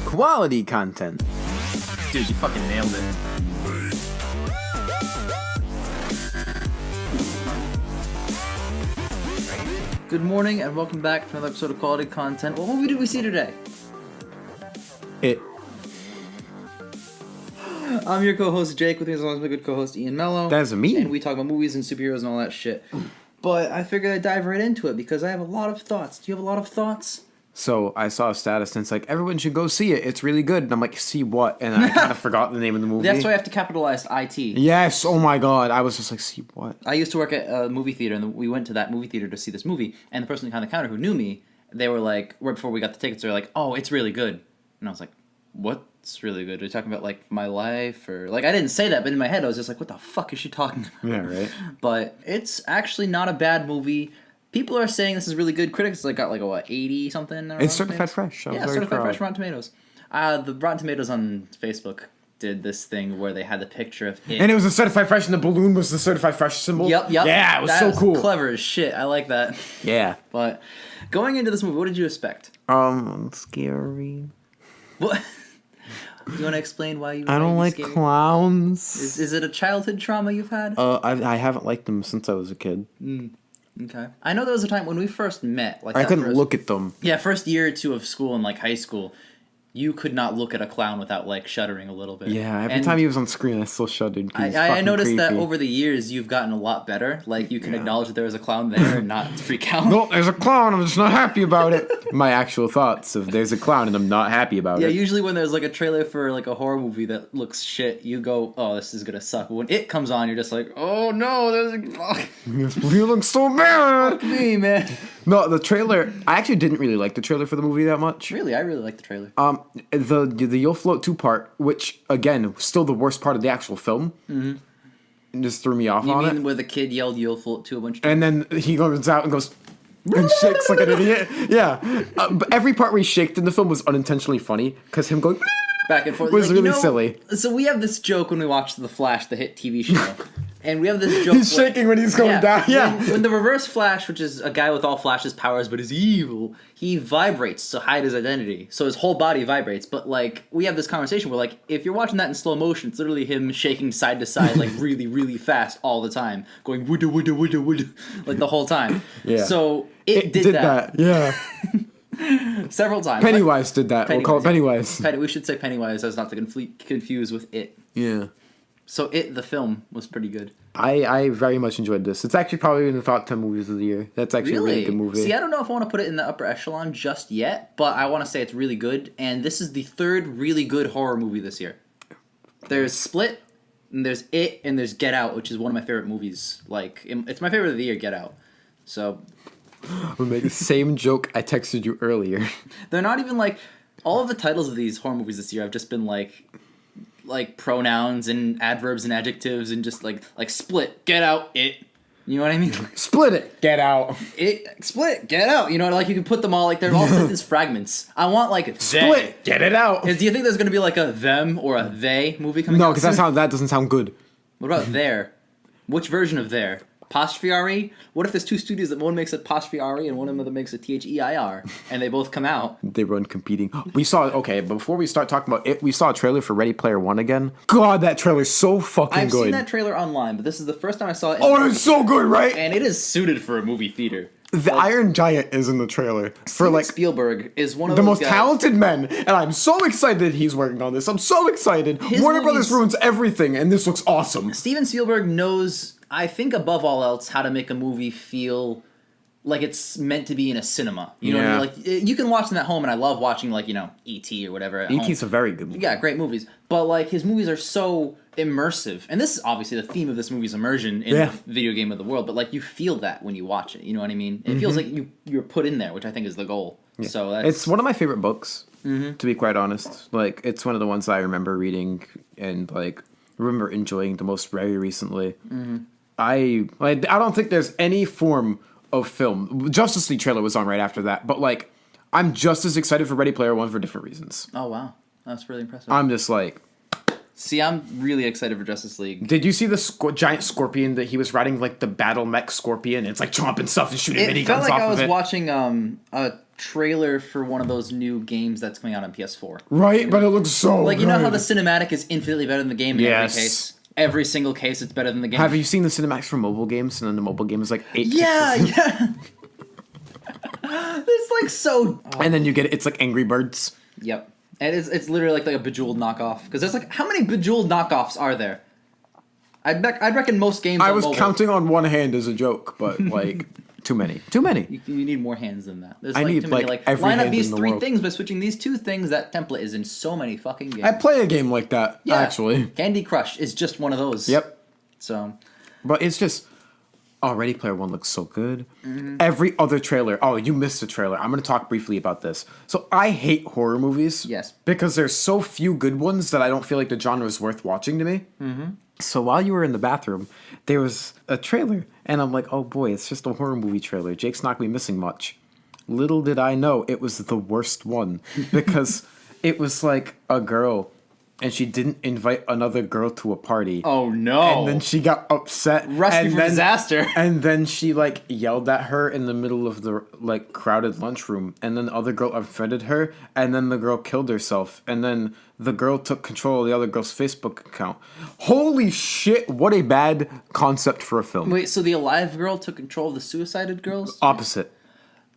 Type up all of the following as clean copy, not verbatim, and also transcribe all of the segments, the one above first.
Quality content. Dude, you fucking nailed it. Good morning and welcome back to another episode of Quality Content. What movie did we see today? It. I'm your co-host Jake, with me as always my good co-host Ian Mello. That's me. And we talk about movies and superheroes and all that shit. But I figured I'd dive right into it because I have a lot of thoughts. Do you have a lot of thoughts? So I saw a status and it's like, everyone should go see it. It's really good. And I'm like, see what? And I kind of forgot the name of the movie. That's why I have to capitalize IT. Yes. Oh my God. I was just like, see what? I used to work at a movie theater, and we went to that movie theater to see this movie. And the person behind the counter who knew me, they were like, right before we got the tickets, they were like, "Oh, it's really good." And I was like, "What's really good? Are you talking about like my life or like?" I didn't say that, but in my head I was just like, "What the fuck is she talking about?" Yeah, right. But it's actually not a bad movie. People are saying this is really good. Critics got like a 80 something. It's certified fresh. Yeah, certified fresh Rotten Tomatoes. The Rotten Tomatoes on Facebook did this thing where they had the picture of it. And it was a certified fresh, and the balloon was the certified fresh symbol. Yep. Yeah, it was so cool. Clever as shit. I like that. Yeah. But going into this movie, what did you expect? Scary. What? Do you want to explain why you? I don't like scared? clowns. Is it a childhood trauma you've had? I haven't liked them since I was a kid. Okay. I know there was a time when we first met. Like I couldn't look at them. Yeah, first year or two of school in like high school, you could not look at a clown without like shuddering a little bit. Yeah, every time he was on screen, I still shuddered. I noticed that over the years you've gotten a lot better. Like you can acknowledge that there was a clown there and not freak out. No, there's a clown. I'm just not happy about it. My actual thoughts of there's a clown and I'm not happy about it. Yeah, usually when there's like a trailer for like a horror movie that looks shit, you go, "Oh, this is gonna suck." But when it comes on, you're just like, "Oh no, there's a fuck." You look so bad. Fuck me, man. No, the trailer. I actually didn't really like the trailer for the movie that much. Really, I really like the trailer. The You'll Float 2 part, which again, still the worst part of the actual film, just threw me off You on mean it. where the kid yelled "You'll float" to a bunch of people? And then he goes out and goes and shakes like an idiot. Yeah, but every part where he shaked in the film was unintentionally funny because him going Back and forth was really silly. So we have this joke when we watch The Flash, the hit TV show, and we have this joke. He's shaking when he's going down. Yeah, when the Reverse Flash, which is a guy with all Flash's powers but is evil, he vibrates to hide his identity, so his whole body vibrates. But like we have this conversation where like if you're watching that in slow motion, it's literally him shaking side to side like really really fast all the time, going wooda wooda wooda wooda like the whole time. Yeah. So it did that. Yeah. Several times. Pennywise did that. We'll call it Pennywise. We should say Pennywise as not to confuse with It. Yeah. So It, the film, was pretty good. I very much enjoyed this. It's actually probably in the top 10 movies of the year. That's actually a really good movie. See, I don't know if I want to put it in the upper echelon just yet, but I want to say it's really good, and this is the third really good horror movie this year. There's Split, and there's It, and there's Get Out, which is one of my favorite movies. Like, it's my favorite of the year, Get Out. So We'll make the same joke I texted you earlier. they're not even like all of the titles of these horror movies this year have just been like pronouns and adverbs and adjectives and just like Split, Get Out, It. You know what I mean? Split it, Get Out. It, Split, Get Out. You know, like you can put them all like they're all as fragments. I want like Split, Get It Out. Do you think there's gonna be like a them or a they movie coming? No, out because soon? that doesn't sound good. What about there? Which version of there? Apostrophe R-E? What if there's two studios that one makes it apostrophe R-E and one of them makes it T-H-E-I-R and they both come out? They run competing. We saw, okay, before we start talking about it, we saw a trailer for Ready Player One again. God, that trailer's so fucking I've good. seen that trailer online, but this is the first time I saw it. Oh, it's so good, right? And it is suited for a movie theater. The Iron Giant is in the trailer. For like Spielberg is one of the those most guys. talented men, and I'm so excited that he's working on this. I'm so excited. His Warner movies- Brothers ruins everything, and this looks awesome. Steven Spielberg knows, I think above all else, how to make a movie feel like it's meant to be in a cinema. You know what I mean? Like you can watch them at home, and I love watching like E.T. or whatever. At E.T.'s home. a very good movie. Yeah, great movies. But like his movies are so immersive, and this is obviously the theme of this movie's immersion in the video game of the world. But like you feel that when you watch it. You know what I mean? It feels like you're put in there, which I think is the goal. Yeah. So It's one of my favorite books, to be quite honest. Like it's one of the ones that I remember reading and like remember enjoying the most very recently. I don't think there's any form of film. Justice League trailer was on right after that, but like I'm just as excited for Ready Player One for different reasons. Oh wow, that's really impressive. I'm just like, See, I'm really excited for Justice League. did you see the giant scorpion that he was riding, like the battle mech scorpion? It's like chomping stuff and shooting It miniguns felt like off I was of it. watching a trailer for one of those new games that's coming out on PS4. Right, but it looks so Like, you know how good. the cinematic is infinitely better than the game in Yes. every case? Every single case, it's better than the game. Have you seen the cinematics for mobile games? And then the mobile game is like 8 Yeah, pixels. yeah. It's like so. And then you get it's like Angry Birds. Yep. And it's literally like a Bejeweled knockoff. Because there's like, how many Bejeweled knockoffs are there? I'd reckon most games I on was mobile, counting on one hand as a joke, but like too many. Too many. You need more hands than that. There's I like need, too many. like, Like every line up hand these in the 3 world. things by switching these 2 things. That template is in so many fucking games. I play a game like that, Yeah. actually. Candy Crush is just one of those. Yep. So But it's just Ready Player One looks so good. Mm-hmm. Every other trailer. Oh, you missed a trailer. I'm going to talk briefly about this. So I hate horror movies. Yes. Because there's so few good ones that I don't feel like the genre is worth watching to me. Mm-hmm. So while you were in the bathroom, there was a trailer, and I'm like, oh boy, it's just a horror movie trailer. Jake's not going to be missing much. Little did I know it was the worst one because it was like a girl, and she didn't invite another girl to a party. Oh no! And then she got upset. Recipe and for then, disaster. And then she like yelled at her in the middle of the like crowded lunchroom. And then the other girl unfriended her. And then the girl killed herself. And then the girl took control of the other girl's Facebook account. Holy shit! What a bad concept for a film. Wait, so the alive girl took control of the suicided girls? Opposite.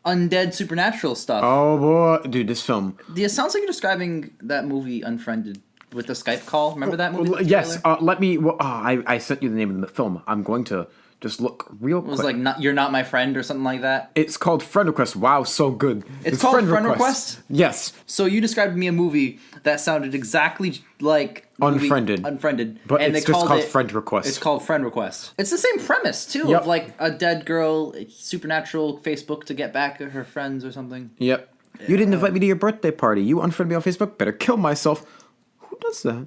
Undead supernatural stuff. Oh boy, dude, this film. It sounds like you're describing that movie Unfriended with the Skype call. Remember that movie? Well, yes. Let me. Well, I sent you the name of the film. I'm going to just look real quick. It was like You're Not My Friend or something like that. It's called Friend Request. Wow, so good. It's called Friend Request? Yes. So you described to me a movie that sounded exactly like the movie Unfriended. Unfriended, But and it's they just called it- Friend Request. It's called Friend Request. It's the same premise too, Yep. of like a dead girl, supernatural Facebook to get back at her friends or something. Yep. You didn't invite me to your birthday party. You unfriended me on Facebook. Better kill myself. Who does that?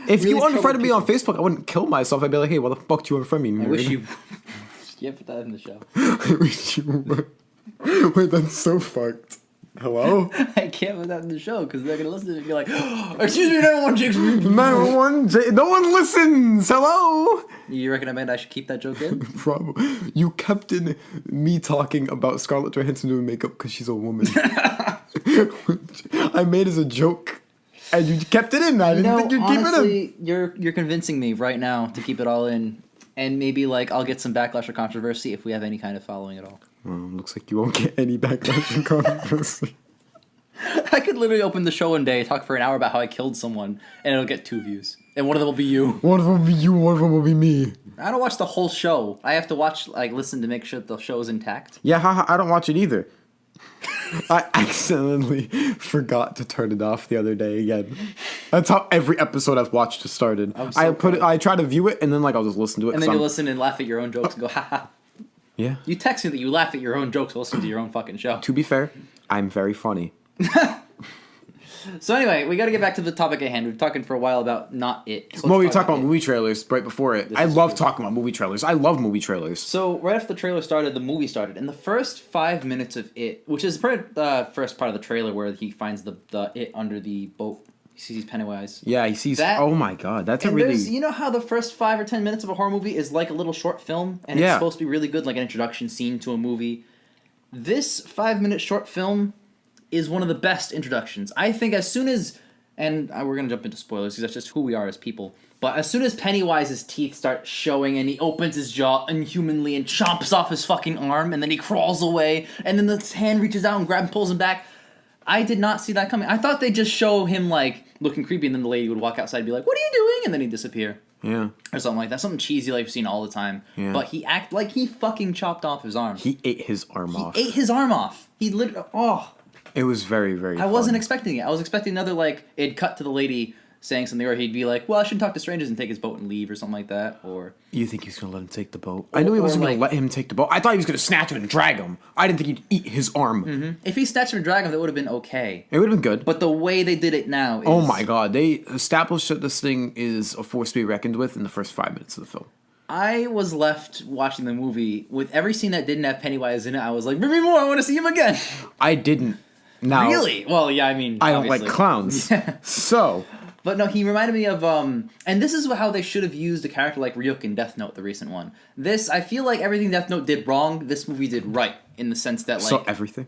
If Really you troubled unfriended me on Facebook, I wouldn't kill myself. I'd be like, hey, why the fuck do you unfriend me? I nerd? wish you. Yeah, put that in the show. I wish you would. Wait, that's so fucked. Hello? I can't put that in the show because they're gonna listen to it and be like, "Excuse me, 911, Jake's." 911, no one listens. Hello? You recommend I should keep that joke in? Probably. You kept in me talking about Scarlett Johansson doing makeup because she's a woman. I made as a joke, and you kept it in. I didn't think you'd keep it in. honestly, you're convincing me right now to keep it all in, and maybe like I'll get some backlash or controversy if we have any kind of following at all. Well, looks like you won't get any backlash and controversy. I could literally open the show one day, talk for an hour about how I killed someone, and it'll get 2 views, and one of them will be you. One of them will be you, one of them will be me. I don't watch the whole show. I have to listen to make sure the show is intact. Yeah, haha, I don't watch it either. I accidentally forgot to turn it off the other day again. That's how every episode I've watched has started. I'm so I try to view it and then like I'll just listen to it. And 'cause then you I'm- listen and laugh at your own jokes and go, haha. Yeah. You text me that you laugh at your own jokes while listening to your own fucking show. To be fair, I'm very funny. So anyway, we got to get back to the topic at hand. We've been talking for a while about not it. So Well, we let's talked talk about movie trailers right before it. I is love true. talking about movie trailers. I love movie trailers. So right after the trailer started, the movie started. In the first 5 minutes of it, which is the first part of the trailer where he finds the it under the boat. He sees Pennywise. Yeah, he sees. That- Oh my god, that's a And really. there's, you know how the first 5 or 10 minutes of a horror movie is like a little short film, and it's Yeah. supposed to be really good, like an introduction scene to a movie. This 5-minute short film is one of the best introductions. I think as soon as, and we're gonna jump into spoilers because that's just who we are as people. But as soon as Pennywise's teeth start showing and he opens his jaw inhumanly and chomps off his fucking arm, and then he crawls away, and then the hand reaches out and grabs and pulls him back. I did not see that coming. I thought they'd just show him like looking creepy, and then the lady would walk outside and be like, "What are you doing?" and then he'd disappear. Yeah. Or something like that. Something cheesy like we've seen all the time. Yeah. But he act like he fucking chopped off his arm. He ate his arm off. Ate his arm off. He literally. Oh, It was very, very. I wasn't fun. expecting it. I was expecting another like it'd cut to the lady saying something, or he'd be like, "Well, I shouldn't talk to strangers," and take his boat and leave, or something like that. Or You think he's gonna let him take the boat? I knew he wasn't or gonna like- let him take the boat. I thought he was gonna snatch him and drag him. I didn't think he'd eat his arm. if he snatched him and dragged him, that would have been okay. It would have been good. But the way they did it now, is, Oh my god, they established that this thing is a force to be reckoned with in the first 5 minutes of the film. I was left watching the movie with every scene that didn't have Pennywise in it. I was like, "Bring me more! I want to see him again." I didn't. Now, Really? Well, yeah. I mean, I don't like obviously. clowns. Yeah. So, But no, he reminded me of and this is how they should have used a character like Ryuk in Death Note, the recent one. This, I feel like everything Death Note did wrong, this movie did right in the sense that like So everything.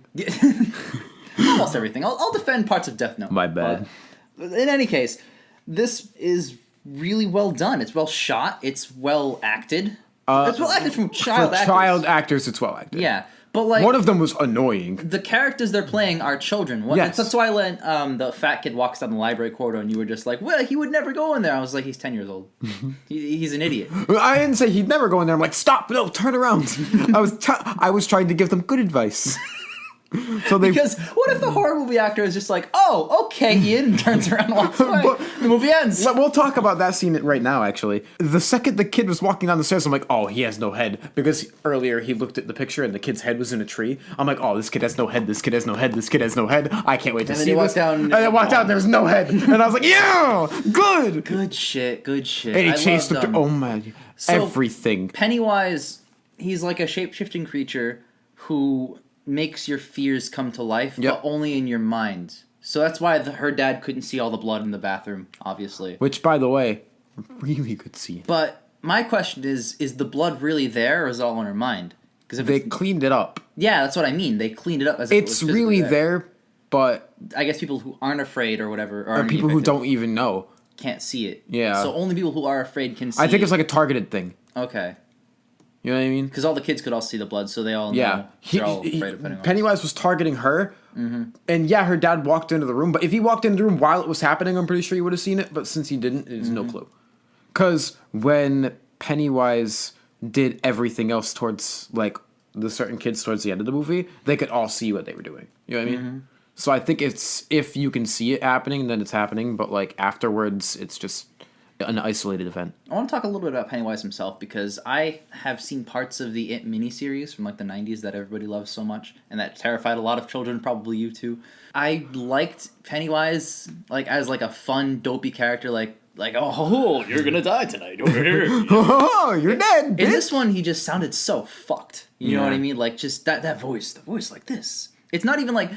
almost everything. I'll defend parts of Death Note. My bad. In any case, this is really well done. It's well shot. It's well acted. It's well acted from child actors. Child actors, it's well acted. Yeah, but like One of them was annoying. the characters they're playing are children. Yes. That's why when the fat kid walks down the library corridor and you were just like, well, he would never go in there. I was like, he's 10 years old. He's an idiot. I didn't say he'd never go in there. I'm like, stop, no, turn around. I was trying to give them good advice. So they Because what if the horror movie actor is just like, oh, okay, Ian, and turns around and walks away. But- The movie ends. We'll talk about that scene right now, actually. The second the kid was walking down the stairs, I'm like, oh, he has no head. Because earlier he looked at the picture and the kid's head was in a tree. I'm like, oh, this kid has no head, this kid has no head, this kid has no head. I can't wait to And then see he this. walked down- And I walked out, there was no head. And I was like, yeah, good. Good shit, good shit. And he I chased loved, him. Oh, man. so- Everything. Pennywise, he's like a shape-shifting creature who makes your fears come to life, Yep. but only in your mind. So that's why her dad couldn't see all the blood in the bathroom, obviously. Which, by the way, really good scene. But my question is the blood really there, or is it all in her mind? Because if They it's, cleaned it up. yeah, that's what I mean. They cleaned it up as if it was It's physically really there, but I guess people who aren't afraid or whatever, or or people who don't even know. can't see it. Yeah. So only people who are afraid can see. I think it. it's like a targeted thing. Okay. You know what I mean? Because all the kids could all see the blood, so they all Yeah, know. They're all afraid of Pennywise. Pennywise was targeting her, and yeah, her dad walked into the room. But if he walked into the room while it was happening, I'm pretty sure he would have seen it. But since he didn't, there's no clue. Because when Pennywise did everything else towards like the certain kids towards the end of the movie, they could all see what they were doing. You know what I mean? So I think it's if you can see it happening, then it's happening. But like afterwards, it's just an isolated event. I want to talk a little bit about Pennywise himself because I have seen parts of the It miniseries from like the 90s that everybody loves so much and that terrified a lot of children, probably you too. I liked Pennywise like as like a fun, dopey character, like oh, you're gonna die tonight. Oh, you're dead. In bitch. this one, he just sounded so fucked. You know Yeah. what I mean? Like just that voice, the voice like this. It's not even like.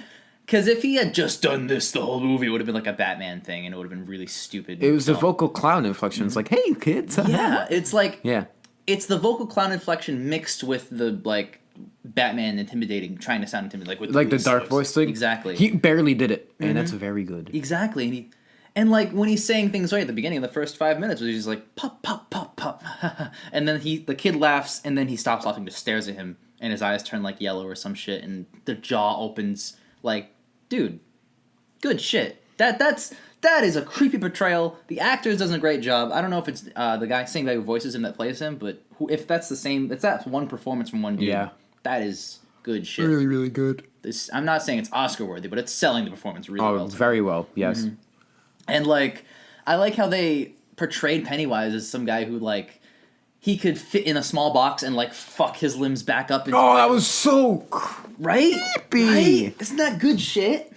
Because if he had just done this the whole movie, it would have been like a Batman thing, and it would have been really stupid. It was the dumb. vocal clown inflection. It's like, hey, kids. Yeah, it's like Yeah. it's the vocal clown inflection mixed with the like Batman intimidating, trying to sound intimidating, like with Like the weird dark voice. voice thing. Exactly. He barely did it, and that's very good. Exactly, and like when he's saying things right at the beginning, the first 5 minutes, where he's just like pop pop pop pop, and then the kid laughs, and then he stops laughing, just stares at him, and his eyes turn like yellow or some shit, and the jaw opens. Like, dude, good shit. That is a creepy portrayal. The actor does a great job. I don't know if it's the same guy who voices him that plays him, but if that's the same, it's that one performance from one dude. Yeah. That is good shit. Really, really good. I'm not saying it's Oscar worthy, but it's selling the performance really Oh, well. very well. Yes. And like, I like how they portrayed Pennywise as some guy who like he could fit in a small box and like fuck his limbs back up. Into Oh, that was so right. creepy. Right? Isn't that good shit?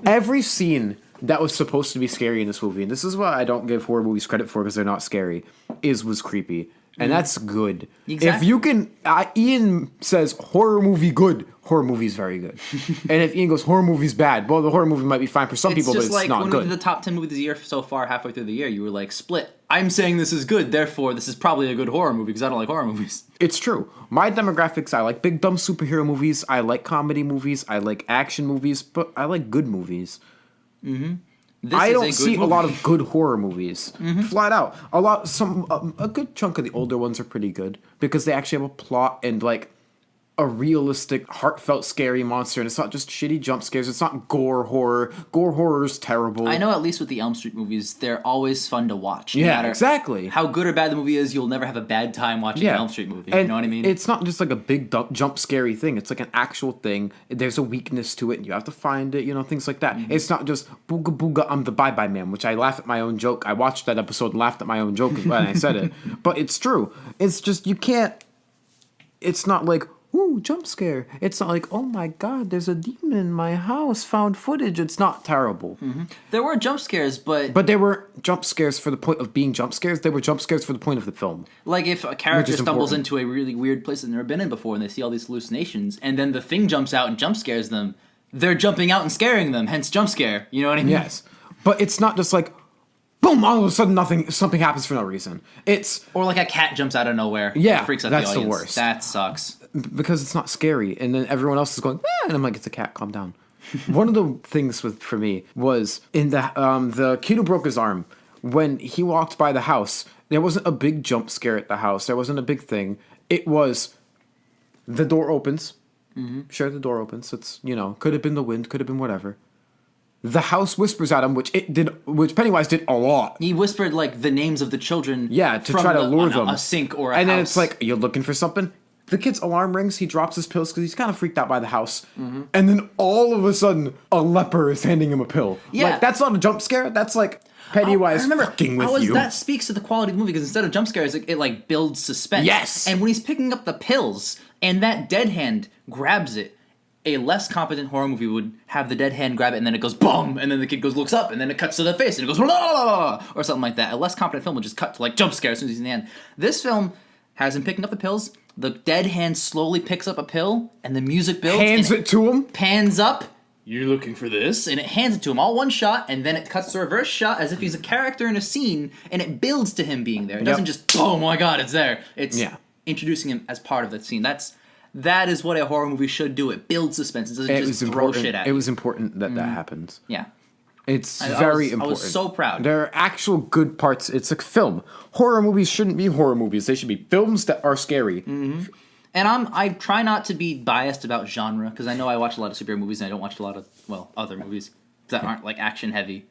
Every scene that was supposed to be scary in this movie, and this is what I don't give horror movies credit for because they're not scary, was creepy. And that's good. Exactly. If you can, Ian says horror movie good, horror movie's very good. And if Ian goes horror movie's bad, well, the horror movie might be fine for some It's people, but just it's like not when we good. did the top 10 movies of the year so far, halfway through the year, you were like, Split. I'm saying this is good, therefore this is probably a good horror movie because I don't like horror movies. It's true. My demographics, I like big dumb superhero movies, I like comedy movies, I like action movies, but I like good movies. This I is don't a good see a movie. lot of good horror movies. Flat out. A good chunk of the older ones are pretty good because they actually have a plot and like a realistic, heartfelt, scary monster, and it's not just shitty jump scares. It's not gore horror. Gore horror is terrible. I know at least with the Elm Street movies, they're always fun to watch. No Yeah, matter exactly. How good or bad the movie is, you'll never have a bad time watching an Elm Street movie. And you know what I mean? It's not just like a big jump scary thing. It's like an actual thing. There's a weakness to it, and you have to find it. You know, things like that. Mm-hmm. It's not just booga booga. I'm the bye bye man, which I laugh at my own joke. I watched that episode and laughed at my own joke when I said it. But it's true. It's just you can't. It's not like. Ooh, jump scare. It's not like, oh my god, there's a demon in my house, found footage. It's not terrible. There were jump scares, But they were jump scares for the point of being jump scares. They were jump scares for the point of the film. like if a character Which is stumbles important. into a really weird place they've never been in before and they see all these hallucinations, and then the thing jumps out and jump scares them, they're jumping out and scaring them, hence jump scare. You know what I mean? Yes. But it's not just like, boom, all of a sudden something happens for no reason. It's, Or like a cat jumps out of nowhere. Yeah, and freaks out that's the the audience. worst. That sucks. because it's not scary, and then everyone else is going, and I'm like, it's a cat, calm down. One of the things for me was in the kid who broke his arm. When he walked by the house, there wasn't a big jump scare at the house. There wasn't a big thing. It was the door opens. Mm-hmm. Sure, the door opens. It's, could have been the wind, could have been whatever. The house whispers at him, which Pennywise did a lot. He whispered like the names of the children. Yeah, to try to lure them. A sink or a and house. then it's like, you're looking for something? The kid's alarm rings. He drops his pills because he's kind of freaked out by the house. Mm-hmm. And then all of a sudden, a leper is handing him a pill. Yeah. Like, that's not a jump scare. That's like Pennywise fucking with you. That speaks to the quality of the movie because instead of jump scares, it like builds suspense. Yes. And when he's picking up the pills and that dead hand grabs it, a less competent horror movie would have the dead hand grab it and then it goes boom, and then the kid looks up and then it cuts to the face and it goes blah, blah, blah, or something like that. A less competent film would just cut to like jump scare as soon as he's in the end. This film has him picking up the pills. The dead hand slowly picks up a pill and the music builds. Hands it to him. Pans up. You're looking for this, and it hands it to him all one shot, and then it cuts to a reverse shot as if he's a character in a scene, and it builds to him being there. It doesn't just, oh my god, it's there. It's introducing him as part of the scene. That is what a horror movie should do. It builds suspense. It doesn't just throw shit at you. It was important that that happened. Yeah. It's very important. I was so proud. There are actual good parts. It's a film. Horror movies shouldn't be horror movies. They should be films that are scary. Mm-hmm. And I try not to be biased about genre, because I know I watch a lot of superhero movies and I don't watch a lot of, other movies that aren't, like, action heavy,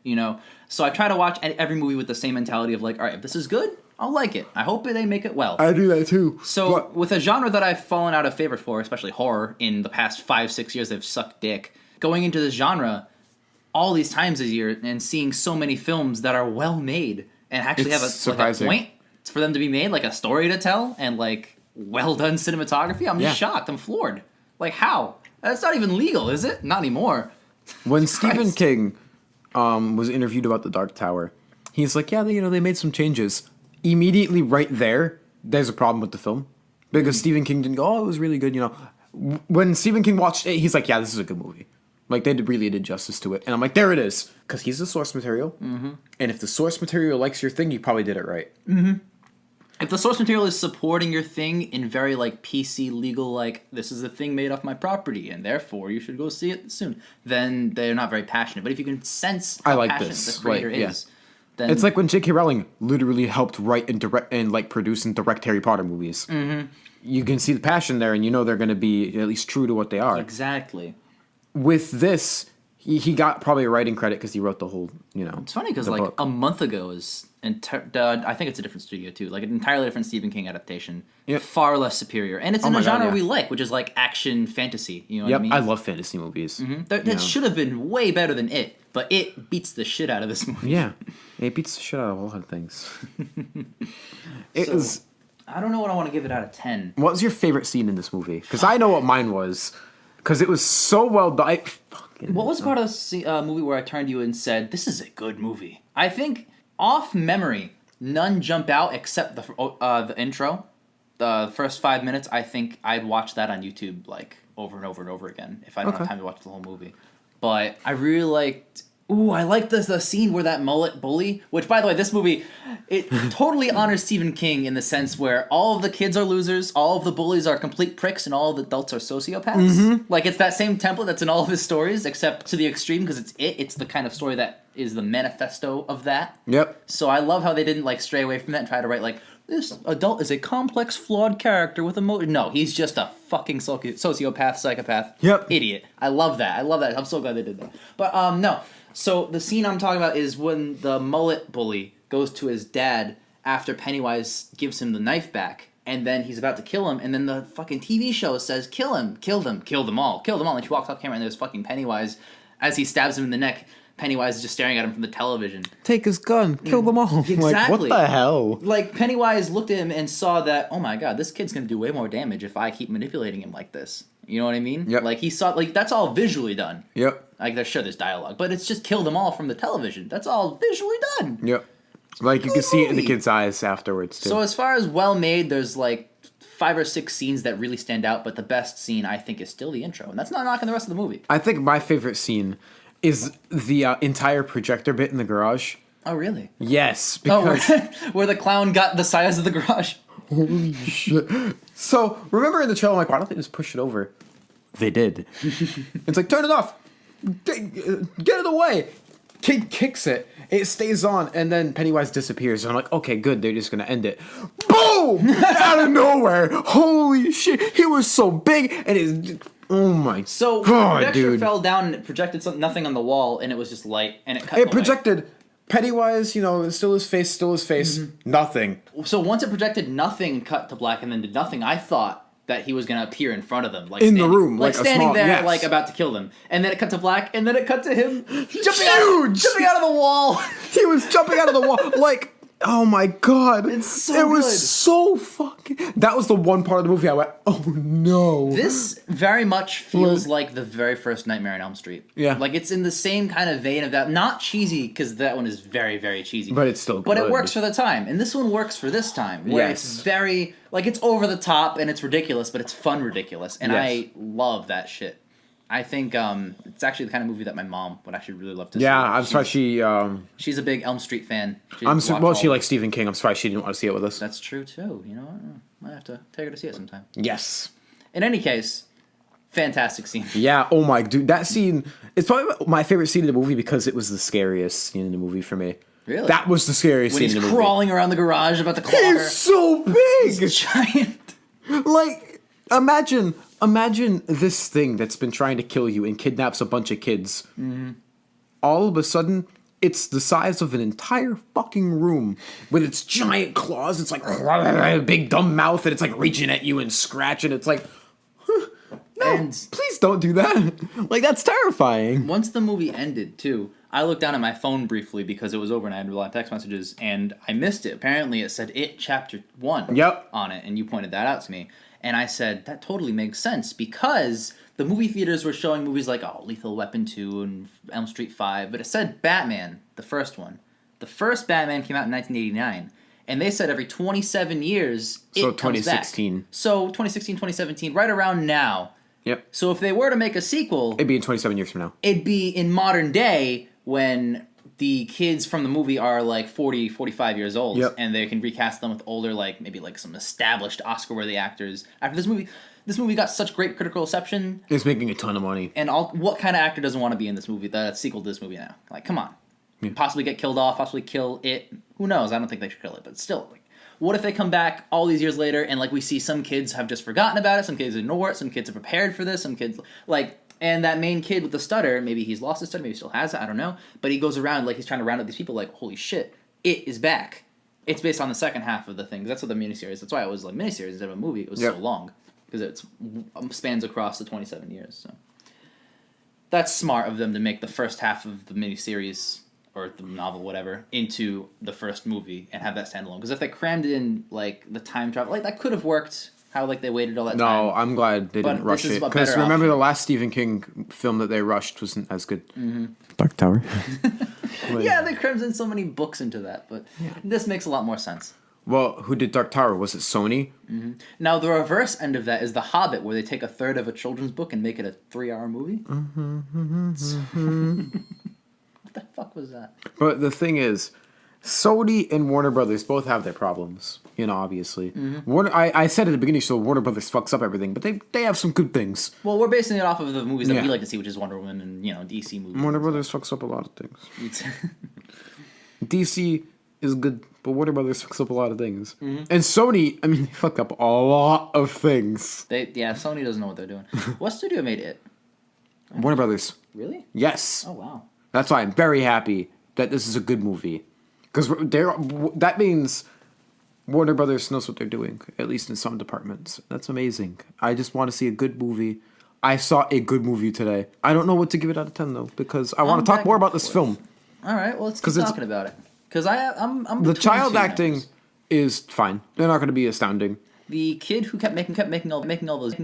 So I try to watch every movie with the same mentality of, like, all right, if this is good, I'll like it. I hope they make it well. I do that too. So with a genre that I've fallen out of favor for, especially horror, in the past 5-6 years they've sucked dick, going into this genre all these times this year and seeing so many films that are well made and actually have a point for them to be made, like a story to tell and, like, well done cinematography. I'm just shocked. I'm floored. Like, how? That's not even legal, is it? Not anymore. When Stephen King was interviewed about The Dark Tower, he's like, yeah, they made some changes. Immediately right there's a problem with the film. Because Stephen King didn't go, oh, it was really good, When Stephen King watched it, he's like, yeah, this is a good movie. Like, they really did justice to it. And I'm like, there it is. Because he's the source material. Mm-hmm. And if the source material likes your thing, you probably did it right. Mm-hmm. If the source material is supporting your thing in very, like, PC legal, like, this is a thing made off my property, and therefore you should go see it soon, then they're not very passionate. But if you can sense how passionate the creator is, then... It's like when J.K. Rowling literally helped write and direct and, like, produce and direct Harry Potter movies. Mm-hmm. You can see the passion there, and they're going to be at least true to what they are. Exactly. With this, he got probably a writing credit because he wrote the whole, It's funny because, like, book. A month ago is... I think it's a different studio, too. Like, an entirely different Stephen King adaptation. Yep. Far less superior. And it's in a genre we like, which is, like, action fantasy. You know what I mean? I love fantasy movies. Mm-hmm. That should have been way better than it, but it beats the shit out of this movie. Yeah. It beats the shit out of a lot of things. I don't know what I want to give it out of 10. What was your favorite scene in this movie? Because I know what mine was. Because it was so well done. What was part of the movie where I turned to you and said, this is a good movie? I think... Off memory, none jump out except the intro. The first 5 minutes, I think I'd watch that on YouTube like over and over and over again if I don't have time to watch the whole movie. But I really liked... I liked the scene where that mullet bully, which, by the way, this movie, it totally honors Stephen King in the sense where all of the kids are losers, all of the bullies are complete pricks, and all of the adults are sociopaths. Mm-hmm. Like, it's that same template that's in all of his stories, except to the extreme, because it's the kind of story that is the manifesto of that. Yep. So I love how they didn't, like, stray away from that and try to write, like, this adult is a complex, flawed character with emotion. No, he's just a fucking sociopath, psychopath, idiot. I love that. I'm so glad they did that. But, no. So the scene I'm talking about is when the mullet bully goes to his dad after Pennywise gives him the knife back, and then he's about to kill him, and then the fucking TV show says, kill him, kill them, kill them all, and she walks off camera, and there's fucking Pennywise. As he stabs him in the neck, Pennywise is just staring at him from the television. Take his gun, kill them all. Exactly. Like, what the hell? Like, Pennywise looked at him and saw that, oh my god, this kid's gonna do way more damage if I keep manipulating him like this. You know what I mean? Yep. Like, he saw, like, that's all visually done. Yep. Like, there's dialogue, but it's just kill them all from the television. That's all visually done. Yep. Like, you can see it in the kid's eyes afterwards, too. So as far as well-made, there's, like, 5 or 6 scenes that really stand out, but the best scene, I think, is still the intro. And that's not knocking the rest of the movie. I think my favorite scene is the entire projector bit in the garage. Oh, really? Yes, because... where the clown got the size of the garage? Holy shit. So, remember in the trailer, I'm like, why don't they just push it over? They did. It's like, turn it off. Get it away. Kid kicks it. It stays on, and then Pennywise disappears. And I'm like, okay, good. They're just going to end it. Boom! Out of nowhere. Holy shit. He was so big, and it's... Oh my So god, the projector dude. fell down and it projected nothing on the wall, and it was just light, and it cut him It away. projected Pennywise, still his face, nothing. So once it projected nothing and cut to black and then did nothing, I thought that he was gonna appear in front of them, like In the standing, room, like a standing small- there, yes. like about to kill them. And then it cut to black, and then it cut to him jumping Huge! out of the wall. He was jumping out of the wall, like, oh my god. It's so It was good. so fucking... That was the one part of the movie I went, oh no. This very much feels like the very first Nightmare on Elm Street. Yeah. Like it's in the same kind of vein of that. Not cheesy, because that one is very, very cheesy. But it's still But it good. works for the time. And this one works for this time. Where Yes. it's very, like it's over the top and it's ridiculous, but it's fun ridiculous. And Yes. I love that shit. I think it's actually the kind of movie that my mom would actually really love to see. Yeah, I'm surprised she... She's a big Elm Street fan. She Well, watched she all- likes Stephen King. I'm surprised she didn't want to see it with us. That's true too. You know what? Might have to take her to see it sometime. Yes. In any case, fantastic scene. Yeah, oh my... Dude, that scene... It's probably my favorite scene in the movie because it was the scariest scene in the movie for me. Really? That was the scariest When scene he's in the movie. crawling around the garage about to claw her. He's so big! He's giant. Like, imagine this thing that's been trying to kill you and kidnaps a bunch of kids. Mm-hmm. All of a sudden, it's the size of an entire fucking room with its giant claws. It's like big dumb mouth, and it's like reaching at you and scratching. It's like, no, And- please don't do that. Like, that's terrifying. Once the movie ended, too, I looked down at my phone briefly because it was over and I had a lot of text messages, and I missed it. Apparently, it said It Chapter 1 Yep. on it, and you pointed that out to me. And I said, that totally makes sense because the movie theaters were showing movies like Lethal Weapon 2 and Elm Street 5, but it said Batman, the first one. The first Batman came out in 1989, and they said every 27 years So it comes back. 2016. So 2016, 2017, right around now. Yep. So if they were to make a sequel, It'd be in 27 years from now. it'd be in modern day when the kids from the movie are like 40, 45 years old, Yep. and they can recast them with older, like maybe like some established Oscar-worthy actors. After this movie got such great critical reception, It's making a ton of money. and what kind of actor doesn't want to be in this movie, the sequel to this movie now? Like, come on. Yeah. Possibly get killed off, possibly kill it. Who knows? I don't think they should kill it, but still, like, what if they come back all these years later and like we see some kids have just forgotten about it, some kids ignore it, some kids are prepared for this, some kids like, and that main kid with the stutter, maybe he's lost his stutter, maybe he still has it, I don't know, but he goes around like he's trying to round up these people like, holy shit, it is back. It's based on the second half of the thing. That's what the miniseries. That's why it was like miniseries instead of a movie. It was Yep. so long because it spans across the 27 years. So that's smart of them to make the first half of the miniseries or the novel, whatever, into the first movie and have that standalone. Because if they crammed in like the time travel, like that could have worked. How like they waited all that No, time. I'm glad they But didn't rush this is it. a Because better remember option. the last Stephen King film that they rushed wasn't as good. Mm-hmm. Dark Tower. Yeah, they crammed in so many books into that, but this makes a lot more sense. Well, who did Dark Tower? Was it Sony? Now the reverse end of that is The Hobbit, where they take a third of a children's book and make it a 3-hour movie. What the fuck was that? But the thing is, Sony and Warner Brothers both have their problems. Obviously. I said at the beginning, so Warner Brothers fucks up everything, but they have some good things. Well, we're basing it off of the movies that Yeah. we like to see, which is Wonder Woman and DC movies. Warner Brothers fucks up a lot of things. It's- DC is good, but Warner Brothers fucks up a lot of things. And Sony, I mean, they fuck up a lot of things. Sony doesn't know what they're doing. What studio made it? Warner Brothers. Really? Yes. Oh wow. That's why I'm very happy that this is a good movie. Because that means Warner Brothers knows what they're doing, at least in some departments. That's amazing. I just want to see a good movie. I saw a good movie today. I don't know what to give it out of 10, though, because I want I'm to talk back more and about this forth. film. All right. Well, let's keep 'Cause it's- talking about it. Because I'm The between child two acting numbers. is fine. They're not going to be astounding. The kid who kept making all those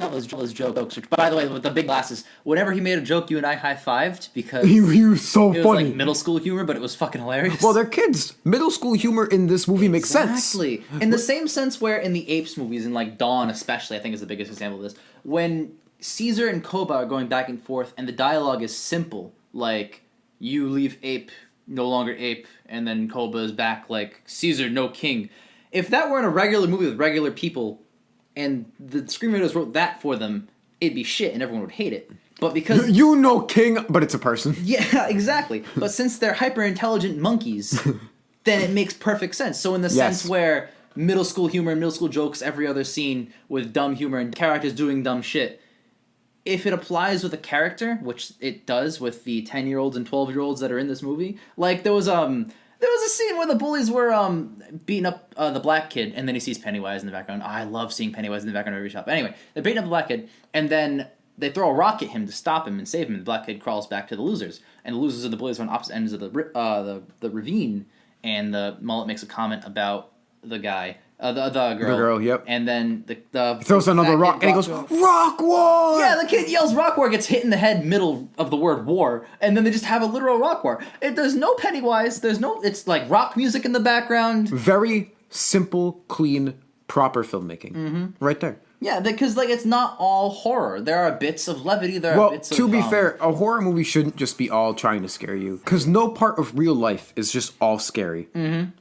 jokes. Which, by the way, with the big glasses, whenever he made a joke, you and I high-fived because He it was so was funny. like middle school humor, but it was fucking hilarious. Well, they're kids. Middle school humor in this movie makes sense. Exactly. In the same sense where in the Apes movies, and like Dawn especially, I think is the biggest example of this, when Caesar and Koba are going back and forth and the dialogue is simple, like, you leave ape, no longer ape, and then Koba is back like, Caesar, no king. If that were in a regular movie with regular people, and the screenwriters wrote that for them, it'd be shit and everyone would hate it. But because You know King, but it's a person. yeah, exactly. But since they're hyper intelligent monkeys, then it makes perfect sense. So in the Yes. sense where middle school humor and middle school jokes every other scene with dumb humor and characters doing dumb shit, if it applies with a character, which it does with the 10-year-olds and 12-year-olds that are in this movie, like there was a scene where the bullies were beating up the black kid, and then he sees Pennywise in the background. I love seeing Pennywise in the background of every shop. Anyway, they're beating up the black kid, and then they throw a rock at him to stop him and save him. And the black kid crawls back to the losers, and the losers are the bullies on opposite ends of the ravine. And the mullet makes a comment about the guy, the girl. The girl, yep. And then the He throws another fat rock, kid and he goes, walks "Rock war!" yeah, the kid yells rock war, gets hit in the head middle of the word war, and then they just have a literal rock war. There's no Pennywise, it's like rock music in the background. Very simple, clean, proper filmmaking. Right there. Yeah, because like it's not all horror. There are bits of levity, there are Well, bits of... to be fair, a horror movie shouldn't just be all trying to scare you. Because no part of real life is just all scary.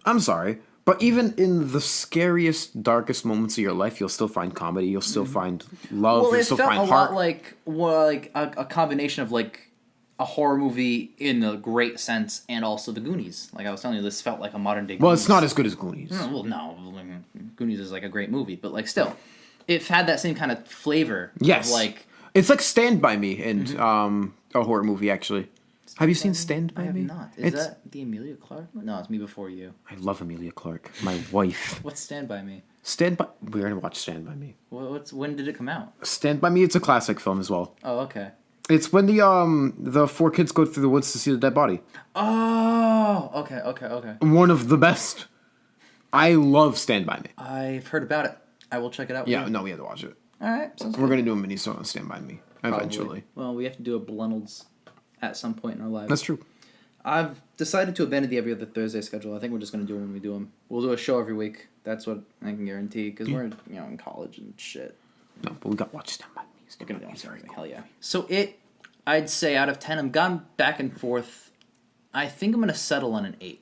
I'm sorry. But even in the scariest, darkest moments of your life, you'll still find comedy. You'll still find love. Well, You'll it still felt find a heart. lot like a combination of like a horror movie in a great sense and also the Goonies. Like I was telling you, this felt like a modern day Goonies. Well, it's not as good as Goonies. Well, no. Goonies is like a great movie, but like still, it had that same kind of flavor. Yes. Of like... It's like Stand By Me and a horror movie, actually. Have you seen Stand By I have Me? not. Is that the Emilia Clarke? No, it's Me Before You. I love Emilia Clarke, my wife. What's Stand By Me? We're gonna watch Stand By Me. When did it come out? Stand By Me, it's a classic film as well. Oh, okay. It's when the four kids go through the woods to see the dead body. Oh, okay. One of the best. I love Stand By Me. I've heard about it. I will check it out. Yeah, no, we have to watch it. All right. Sounds We're good. gonna do a mini on Stand By Me Probably. eventually. Well, we have to do a Blundels at some point in our lives. That's true. I've decided to abandon the every other Thursday schedule. I think we're just going to do it when we do them. We'll do a show every week. That's what I can guarantee because we're in college and shit. No, but we got to watch Stand By Me. We're Stand gonna By do Me it is very every cool. hell yeah. So I'd say out of 10, I've gone back and forth. I think I'm going to settle on an 8.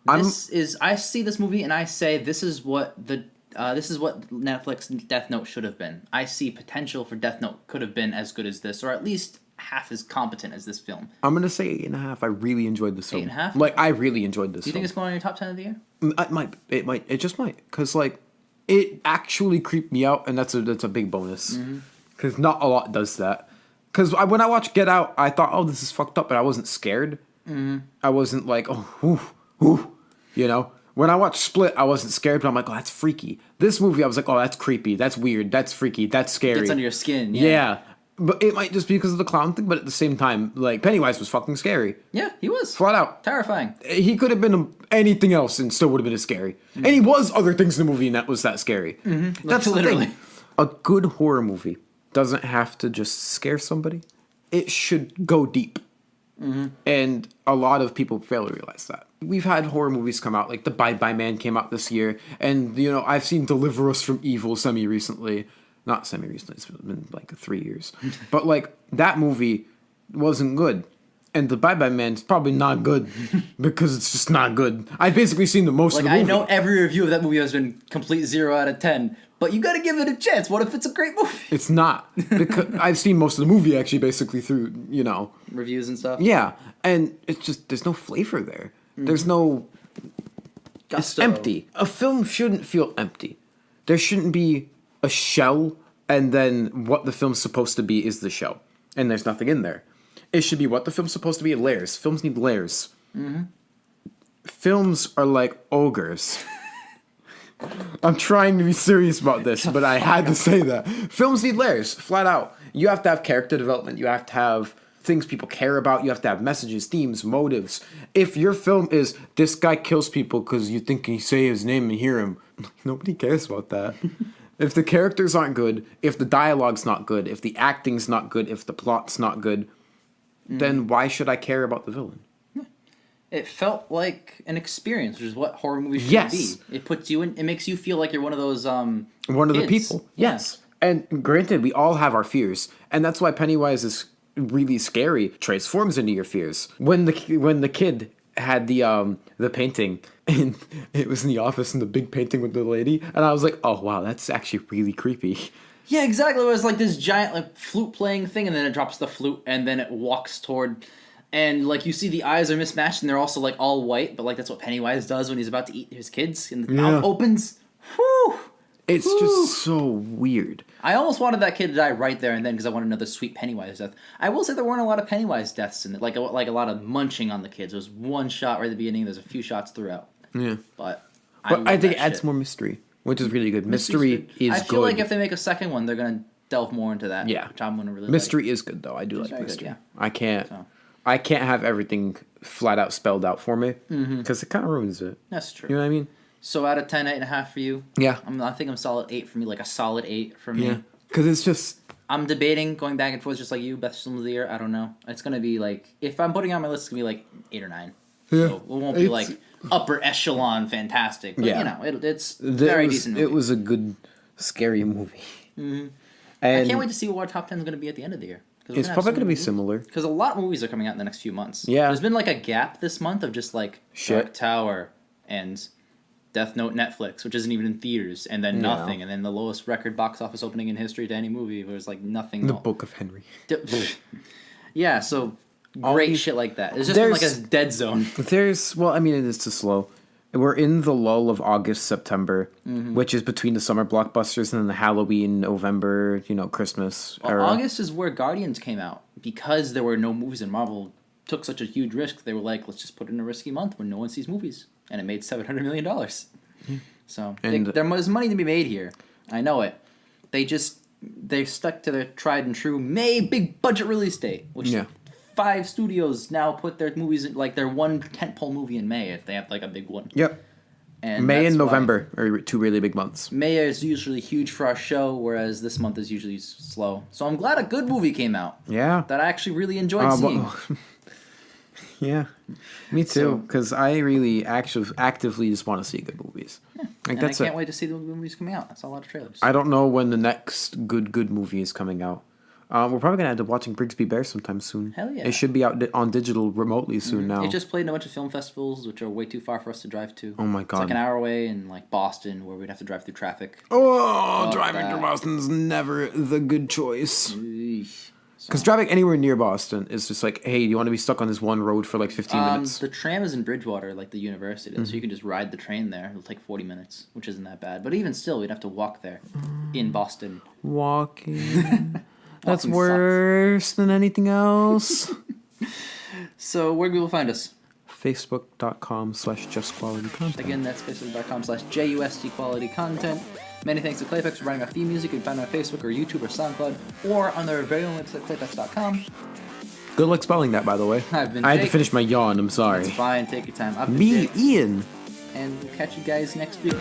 I see this movie and I say this is what Netflix Death Note should have been. I see potential for Death Note could have been as good as this, or at least half as competent as this film. I'm gonna say 8.5. I really enjoyed this film. 8.5? Like I really enjoyed this. Do you think it's going on your top 10 of the year? It just might, because like it actually creeped me out, and that's a big bonus. Because not a lot does that. Because when I watched Get Out, I thought, oh, this is fucked up, but I wasn't scared. I wasn't like, oh, ooh, you know. When I watched Split, I wasn't scared, but I'm like, oh, that's freaky. This movie, I was like, oh, that's creepy, that's weird, that's freaky, that's scary. Gets under your skin. Yeah. But it might just be because of the clown thing, but at the same time, like, Pennywise was fucking scary. Yeah, he was. Flat out. Terrifying. He could have been anything else and still would have been as scary. And he was other things in the movie and that was that scary. That's Literally. the thing. A good horror movie doesn't have to just scare somebody. It should go deep. And a lot of people fail to realize that. We've had horror movies come out, like The Bye Bye Man came out this year. And, you know, I've seen Deliver Us from Evil semi-recently. Not semi-recently, it's been like 3 years. But, like, that movie wasn't good. And The Bye Bye Man's probably not good because it's just not good. I've basically seen the most of the movie. I know every review of that movie has been complete 0 out of 10, but you gotta give it a chance. What if it's a great movie? It's not. Because I've seen most of the movie actually basically through, you know. Reviews and stuff? Yeah. And it's just, there's no flavor there. There's no... Gusto. It's empty. A film shouldn't feel empty. There shouldn't be a shell and then what the film's supposed to be is the shell. And there's nothing in there. It should be what the film's supposed to be, layers. Films need layers. Films are like ogres. I'm trying to be serious about this, but I had to say that. Films need layers, flat out. You have to have character development. You have to have things people care about. You have to have messages, themes, motives. If your film is, this guy kills people because you think you say his name and hear him, nobody cares about that. If the characters aren't good, if the dialogue's not good, if the acting's not good, if the plot's not good, then why should I care about the villain? It felt like an experience, which is what horror movies should Yes. be. It puts you in. It makes you feel like you're one of those. One of the kids. people. Yes. And granted, we all have our fears, and that's why Pennywise is really scary. Transforms into your fears. When the kid had the painting, and it was in the office, and the big painting with the lady, and I was like, oh wow, that's actually really creepy. Yeah, exactly. It was like this giant like flute playing thing, and then it drops the flute, and then it walks toward, and like you see the eyes are mismatched, and they're also like all white, but like that's what Pennywise does when he's about to eat his kids, and the mouth opens. Whew. It's just so weird. I almost wanted that kid to die right there and then because I wanted another sweet Pennywise death. I will say there weren't a lot of Pennywise deaths in it, like a lot of munching on the kids. There was one shot right at the beginning. There's a few shots throughout. Yeah, but I think it adds more mystery, which is really good. Mystery is good. I feel like if they make a second one, they're gonna delve more into that. Yeah, which I'm gonna really. Mystery is good though. I do like mystery. Good, yeah. I can't have everything flat out spelled out for me because it kind of ruins it. That's true. You know what I mean? So out of 10, 8.5 for you. Yeah. I think I'm solid 8 for me, like a solid 8 for me. Yeah. Because it's just. I'm debating, going back and forth, just like you, best film of the year. I don't know. It's gonna be like if I'm putting it on my list, it's gonna be like 8 or 9. Yeah. So it won't be like upper echelon fantastic. But, you know, it's very decent movie. It was a good, scary movie. Mm-hmm. And I can't wait to see what our top 10 is gonna be at the end of the year. It's probably going to be similar. Because a lot of movies are coming out in the next few months. Yeah. There's been like a gap this month of just like Dark Tower and Death Note Netflix, which isn't even in theaters, and then nothing, and then the lowest record box office opening in history to any movie was like nothing. The Book of Henry. Yeah, so great shit like that. It's just been like a dead zone. I mean, it is too slow. We're in the lull of August, September, which is between the summer blockbusters and then the Halloween, November, Christmas. Well, August is where Guardians came out. Because there were no movies and Marvel took such a huge risk, they were like, let's just put in a risky month when no one sees movies. And it made $700 million. So there was money to be made here. I know it. They stuck to their tried and true May big budget release date, which 5 studios now put their movies in, like their one tentpole movie in May if they have like a big one. Yep. And May and November are 2 really big months. May is usually huge for our show, whereas this month is usually slow. So I'm glad a good movie came out. Yeah. That I actually really enjoyed seeing. Yeah, me too. Because I really actively just want to see good movies. Yeah. Like I can't wait to see the movies coming out. I saw a lot of trailers. I don't know when the next good movie is coming out. We're probably gonna end up watching Brigsby Bear sometime soon. Hell yeah! It should be out on digital remotely soon now. It just played in a bunch of film festivals, which are way too far for us to drive to. Oh my god! It's like an hour away in like Boston, where we'd have to drive through traffic. Oh, driving to Boston's never the good choice. Because driving anywhere near Boston is just like, hey, you want to be stuck on this one road for like 15 minutes? The tram is in Bridgewater, like the university, so you can just ride the train there. It'll take 40 minutes, which isn't that bad. But even still, we'd have to walk there in Boston. Walking. That's worse than anything else. So where can people find us? Facebook.com/justqualitycontent. Again, that's Facebook.com/JUSTQualityContent. Many thanks to Claypex for writing our theme music. You can find them on Facebook or YouTube or SoundCloud or on their very own website, Claypex.com. Good luck spelling that, by the way. I had to finish my yawn. I'm sorry. It's fine. Take your time. Me, Ian. And we'll catch you guys next week.